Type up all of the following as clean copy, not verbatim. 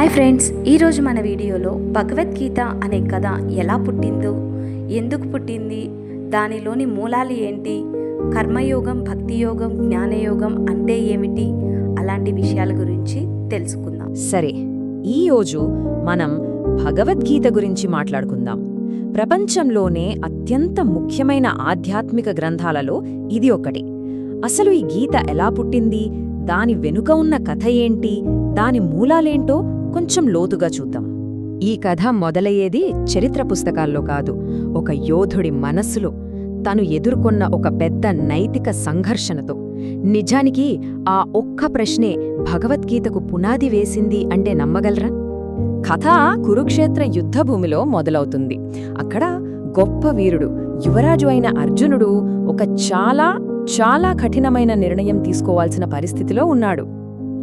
Hi friends, ఈరోజు మన వీడియోలో భగవద్గీత అనే కథ ఎలా పుట్టిందో, ఎందుకు పుట్టింది, దానిలోని మూలాలు ఏంటి, కర్మయోగం, భక్తియోగం, జ్ఞానయోగం అంటే ఏమిటి, అలాంటి విషయాల గురించి తెలుసుకుందాం. సరే, ఈరోజు మనం భగవద్గీత గురించి మాట్లాడుకుందాం. ప్రపంచంలోనే అత్యంత ముఖ్యమైన ఆధ్యాత్మిక గ్రంథాలలో ఇది ఒకటి. అసలు ఈ గీత ఎలా పుట్టింది, దాని వెనుక ఉన్న కథ ఏంటి, దాని మూలాలేంటో కొంచెం లోతుగా చూద్దాం. ఈ కథ మొదలయ్యేది చరిత్ర పుస్తకాల్లో కాదు, ఒక యోధుడి మనస్సులో, తను ఎదుర్కొన్న ఒక పెద్ద నైతిక సంఘర్షణతో. నిజానికి ఆ ఒక్క ప్రశ్నే భగవద్గీతకు పునాది వేసింది అంటే నమ్మగలరా? కథ కురుక్షేత్ర యుద్ధభూమిలో మొదలవుతుంది. అక్కడ గొప్ప వీరుడు, యువరాజు అయిన అర్జునుడు ఒక చాలా చాలా కఠినమైన నిర్ణయం తీసుకోవాల్సిన పరిస్థితిలో ఉన్నాడు.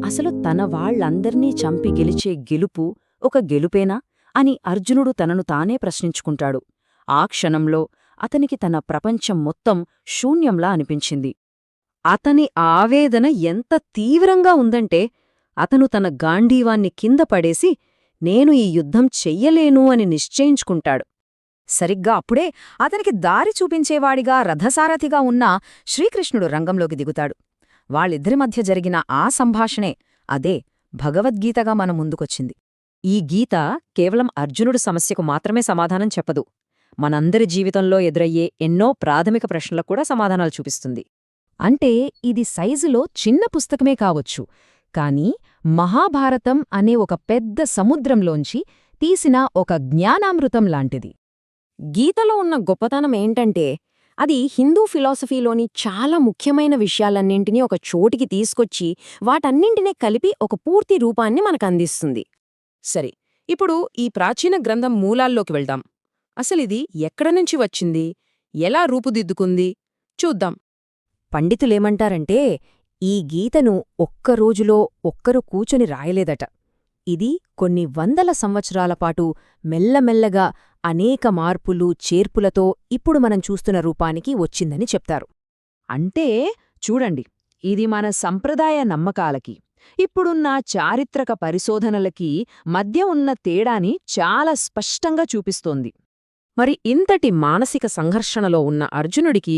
అసలు తన వాళ్లందర్నీ చంపి గెలిచే గెలుపు ఒక గెలుపేనా అని అర్జునుడు తనను తానే ప్రశ్నించుకుంటాడు. ఆ క్షణంలో అతనికి తన ప్రపంచం మొత్తం శూన్యంలా అనిపించింది. అతని ఆవేదన ఎంత తీవ్రంగా ఉందంటే అతను తన గాంధీవాన్ని కింద పడేసి నేను ఈ యుద్ధం చెయ్యలేను అని నిశ్చయించుకుంటాడు. సరిగ్గా అప్పుడే అతనికి దారి చూపించేవాడిగా రథసారథిగా ఉన్న శ్రీకృష్ణుడు రంగంలోకి దిగుతాడు. వాళ్ళిద్దరి మధ్య జరిగిన ఆ సంభాషణే అదే భగవద్గీతగా మన ముందుకొచ్చింది. ఈ గీత కేవలం అర్జునుడు సమస్యకు మాత్రమే సమాధానం చెప్పదు, మనందరి జీవితంలో ఎదురయ్యే ఎన్నో ప్రాథమిక ప్రశ్నలకు కూడా సమాధానాలు చూపిస్తుంది. అంటే ఇది సైజులో చిన్న పుస్తకమే కావచ్చు, కానీ మహాభారతం అనే ఒక పెద్ద సముద్రంలోంచి తీసిన ఒక జ్ఞానామృతం లాంటిది. గీతలో ఉన్న గొప్పతనం ఏంటంటే అది హిందూ ఫిలాసఫీలోని చాలా ముఖ్యమైన విషయాలన్నింటినీ ఒక చోటికి తీసుకొచ్చి వాటన్నింటినీ కలిపి ఒక పూర్తి రూపాన్ని మనకందిస్తుంది. సరే, ఇప్పుడు ఈ ప్రాచీన గ్రంథం మూలాల్లోకి వెళ్దాం. అసలిది ఎక్కడనుంచి వచ్చింది, ఎలా రూపుదిద్దుకుంది చూద్దాం. పండితులేమంటారంటే ఈ గీతను ఒక్కరోజులో ఒక్కరు కూచుని రాయలేదట. ఇది కొన్ని వందల సంవత్సరాల పాటు మెల్లమెల్లగా అనేక మార్పులు చేర్పులతో ఇప్పుడు మనం చూస్తున్న రూపానికి వచ్చిందని చెప్తారు. అంటే చూడండి, ఇది మన సంప్రదాయ నమ్మకాలకి, ఇప్పుడున్న చారిత్రక పరిశోధనలకి మధ్య ఉన్న తేడాని చాలా స్పష్టంగా చూపిస్తోంది. మరి ఇంతటి మానసిక సంఘర్షణలో ఉన్న అర్జునుడికి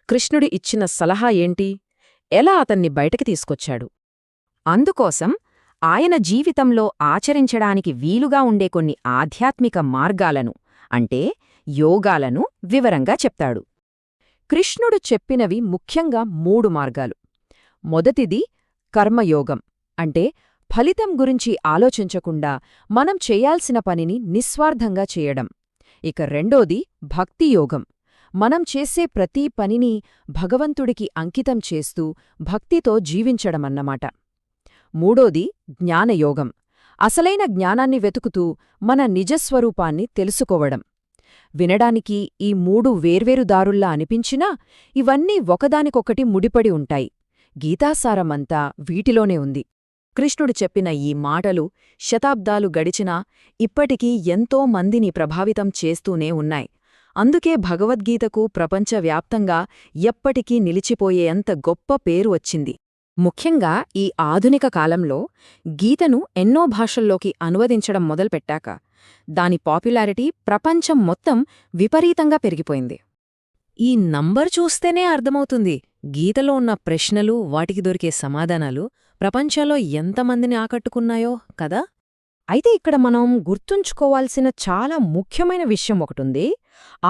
కృష్ణుడి ఇచ్చిన సలహా ఏంటి, ఎలా అతన్ని బయటకి తీసుకొచ్చాడు? అందుకోసం ఆయన జీవితంలో ఆచరించడానికి వీలుగా ఉండే కొన్ని ఆధ్యాత్మిక మార్గాలను, అంటే యోగాలను వివరంగా చెప్తాడు. కృష్ణుడు చెప్పినవి ముఖ్యంగా 3 మార్గాలు. మొదటిది కర్మయోగం, అంటే ఫలితం గురించి ఆలోచించకుండా మనం చేయాల్సిన పనిని నిస్వార్థంగా చేయడం. ఇక రెండోది భక్తియోగం, మనం చేసే ప్రతి పనిని భగవంతుడికి అంకితం చేస్తూ భక్తితో జీవించడమన్నమాట. మూడోది జ్ఞానయోగం, అసలైన జ్ఞానాన్ని వెతుకుతూ మన నిజస్వరూపాన్ని తెలుసుకోవడం. వినడానికి ఈ 3 వేర్వేరు దారుల్లా అనిపించినా ఇవన్నీ ఒకదానికొకటి ముడిపడి ఉంటాయి. గీతాసారమంతా వీటిలోనే ఉంది. కృష్ణుడు చెప్పిన ఈ మాటలు శతాబ్దాలు గడిచినా ఇప్పటికీ ఎంతో మందిని ప్రభావితం చేస్తూనే ఉన్నాయి. అందుకే భగవద్గీతకు ప్రపంచవ్యాప్తంగా ఎప్పటికీ నిలిచిపోయేంత గొప్ప పేరు వచ్చింది. ముఖ్యంగా ఈ ఆధునిక కాలంలో గీతను ఎన్నో భాషల్లోకి అనువదించడం మొదలుపెట్టాక దాని పాపులారిటీ ప్రపంచం మొత్తం విపరీతంగా పెరిగిపోయింది. ఈ నంబర్ చూస్తేనే అర్థమవుతుంది గీతలో ఉన్న ప్రశ్నలు, వాటికి దొరికే సమాధానాలు ప్రపంచంలో ఎంతమందిని ఆకట్టుకున్నాయో కదా. అయితే ఇక్కడ మనం గుర్తుంచుకోవాల్సిన చాలా ముఖ్యమైన విషయం ఒకటుంది.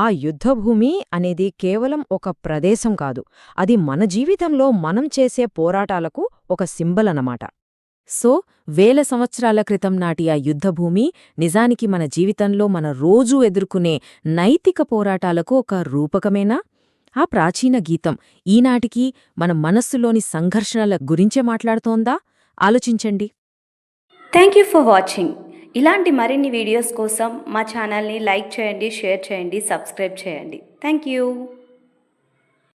ఆ యుద్ధభూమి అనేది కేవలం ఒక ప్రదేశం కాదు, అది మన జీవితంలో మనం చేసే పోరాటాలకు ఒక సింబల్ అన్నమాట. సో 1000 సంవత్సరాల క్రితం నాటి ఆ యుద్ధభూమి నిజానికి మన జీవితంలో మన రోజూ ఎదుర్కొనే నైతిక పోరాటాలకు ఒక రూపకమేనా? ఆ ప్రాచీన గీతం ఈనాటికి మన మనస్సులోని సంఘర్షణల గురించే మాట్లాడుతోందా? ఆలోచించండి. Thank you for watching. ఇలాంటి మరిన్ని వీడియోస్ కోసం మా ఛానల్ని లైక్ చేయండి, షేర్ చేయండి, సబ్స్క్రైబ్ చేయండి. Thank you.